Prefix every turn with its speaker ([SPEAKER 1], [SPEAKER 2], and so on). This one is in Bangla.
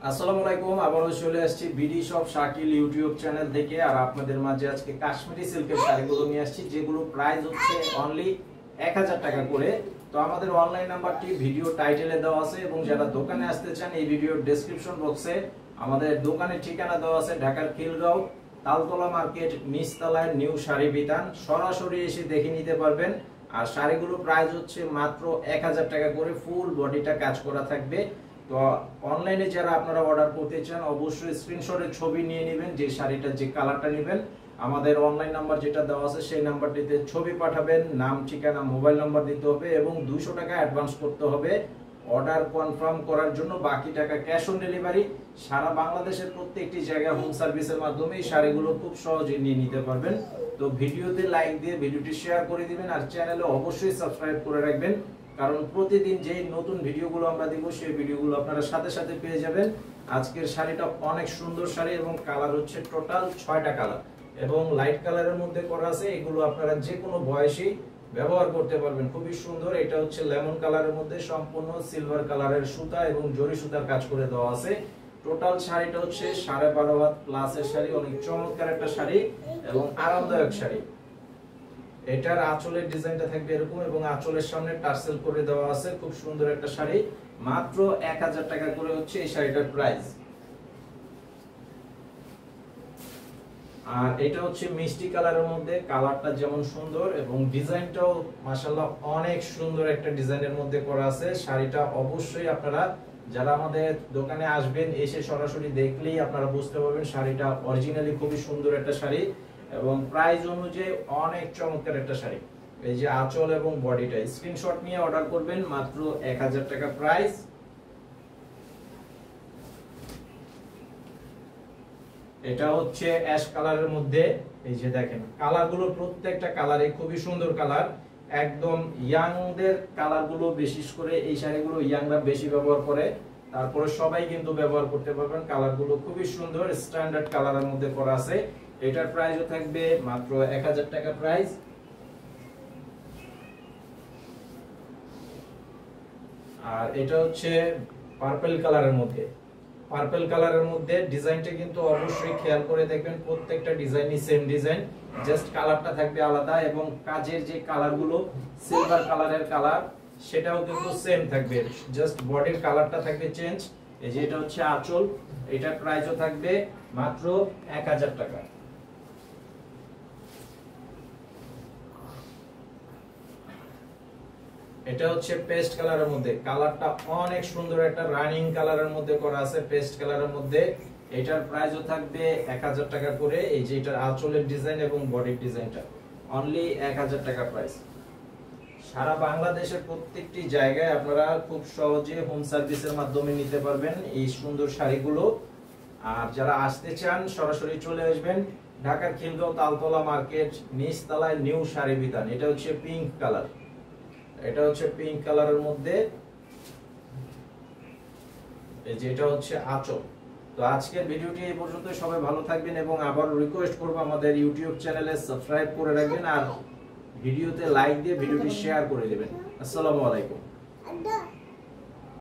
[SPEAKER 1] আসসালামু আলাইকুম। আবারও চলে আসছি BD shop Shakil YouTube channel থেকে। আর আপনাদের মাঝে আজকে কাশ্মীরি সিল্কের শাড়িগুলো নিয়ে আসছি, যেগুলো প্রাইস হচ্ছে অনলি 1000 টাকা করে। তো আমাদের অনলাইন নাম্বারটি ভিডিও টাইটেলে দেওয়া আছে, এবং যারা দোকানে আসতে চান এই ভিডিওর ডেসক্রিপশন বক্সে আমাদের দোকানের ঠিকানা দেওয়া আছে। ঢাকার খিলগাঁও তালতলা মার্কেট নিচতলায় নিউ শাড়ি বিতান। সরাসরি এসে দেখে নিতে পারবেন। আর শাড়িগুলো প্রাইস হচ্ছে মাত্র 1000 টাকা করে, ফুল বডিটা কাজ করা থাকবে। তো অনলাইনে যারা আপনারা অর্ডার করতে চান অবশ্যই স্ক্রিনশটের ছবি নিয়ে নেবেন, যে শাড়িটা যে কালারটা নেবেন। আমাদের অনলাইন নাম্বার যেটা দেওয়া আছে সেই নাম্বারটিতে ছবি পাঠাবেন, নাম ঠিকানা মোবাইল নাম্বার দিতে হবে এবং 200 টাকা অ্যাডভান্স করতে হবে অর্ডার কনফার্ম করার জন্য। বাকি টাকা ক্যাশ অন ডেলিভারি। সারা বাংলাদেশের প্রত্যেকটি জায়গায় হোম সার্ভিসের মাধ্যমে এই শাড়িগুলো খুব সহজে নিয়ে নিতে পারবেন। তো ভিডিওতে লাইক দিয়ে ভিডিওটি শেয়ার করে দিবেন, আর চ্যানেলে অবশ্যই সাবস্ক্রাইব করে রাখবেন, কারণ প্রতিদিন যে নতুন ভিডিওগুলো আমরা দিব সেই ভিডিওগুলো আপনারা সাথে সাথে পেয়ে যাবেন। আজকের শাড়িটা অনেক সুন্দর শাড়ি, এবং কালার হচ্ছে টোটাল 6টা কালার এবং লাইট কালারের মধ্যে করা আছে। এগুলো আপনারা যে কোনো বয়সী ব্যবহার করতে পারবেন, খুবই সুন্দর। এটা হচ্ছে লেমন কালারের মধ্যে সম্পূর্ণ সিলভার কালারের সুতা এবং জরি সুতার কাজ করে দেওয়া আছে। টোটাল শাড়িটা হচ্ছে 12.5 হাত প্লাসের শাড়ি, অনেক চমৎকার একটা শাড়ি এবং আরামদায়ক শাড়ি। এটার আঁচলের ডিজাইনটা থাকবে এরকম, এবং আঁচলের সামনে টার্সেল করে দেওয়া আছে। খুব সুন্দর একটা শাড়ি, মাত্র 1000 টাকা করে হচ্ছে এই শাড়িটার প্রাইস। আর এটা হচ্ছে মিষ্টি কালারের মধ্যে, কালারটা যেমন সুন্দর এবং ডিজাইনটাও মাশাআল্লাহ অনেক সুন্দর একটা ডিজাইনের মধ্যে করা আছে। শাড়িটা অবশ্যই আপনারা যারা আমাদের দোকানে আসবেন এসে সরাসরি দেখলেই আপনারা বুঝতে পারবেন শাড়িটা অরিজিনালি খুবই সুন্দর একটা শাড়ি, এবং প্রাইস অনুযায়ী অনেক চমৎকার একটা শাড়ি। এই যে আঁচল এবং বডিটা স্ক্রিনশট নিয়ে অর্ডার করবেন, মাত্র 1000 টাকা প্রাইস। এটা হচ্ছে অ্যাশ কালারের মধ্যে। এই যে দেখেন কালারগুলো, প্রত্যেকটা কালারে খুবই সুন্দর কালার, একদম ইয়াংদের কালারগুলো। বিশেষ করে এই শাড়িগুলো ইয়াংরা বেশি ব্যবহার করে, তারপরে সবাই কিন্তু ব্যবহার করতে পারবেন। কালারগুলো খুবই সুন্দর, স্ট্যান্ডার্ড কালারের মধ্যে করা আছে। এটার প্রাইসও থাকবে মাত্র 1000 টাকা প্রাইস। আর এটা হচ্ছে পার্পল কালারের মধ্যে। পার্পল কালারের মধ্যে ডিজাইনটা কিন্তু অবশ্যই খেয়াল করে দেখবেন, প্রত্যেকটা ডিজাইনই সেম ডিজাইন, জাস্ট কালারটা থাকবে আলাদা, এবং কাজের যে কালারগুলো সিলভার কালারের কালার সেটাও কিন্তু সেম থাকবে, জাস্ট বডির কালারটা থাকবে চেঞ্জ। এই যে এটা হচ্ছে আঁচল, এটার প্রাইসও থাকবে মাত্র 1000 টাকা। এটা হচ্ছে পেস্ট কালারের মধ্যে, কালারটা অনেক সুন্দর একটা রানিং কালারের মধ্যে করা আছে, পেস্ট কালারের মধ্যে। এটার প্রাইসও থাকবে 1000 টাকা করে। এই যে এটার আঁচলের ডিজাইন এবং বডির ডিজাইনটা অনলি 1000 টাকা প্রাইস। সারা বাংলাদেশের প্রত্যেকটি জায়গায় আপনারা খুব সহজে হোম সার্ভিসের মাধ্যমে নিতে পারবেন এই সুন্দর শাড়িগুলো। আর যারা আসতে চান সরাসরি চলে আসবেন ঢাকার খিলগাঁও তালতলা মার্কেট নিচতলায় নিউ শাড়ি বিতান। এটা হচ্ছে পিঙ্ক কালার, এটা হচ্ছে পিঙ্ক কালারের মধ্যে। এই যে এটা হচ্ছে আঁচল। তো আজকের ভিডিওটি এই পর্যন্ত। সবাই ভালো থাকবেন, এবং আবার রিকোয়েস্ট করব আমাদের ইউটিউব চ্যানেলে সাবস্ক্রাইব করে রাখবেন, আর ভিডিওতে লাইক দিয়ে ভিডিওটি শেয়ার করে দেবেন। আসসালামু আলাইকুম।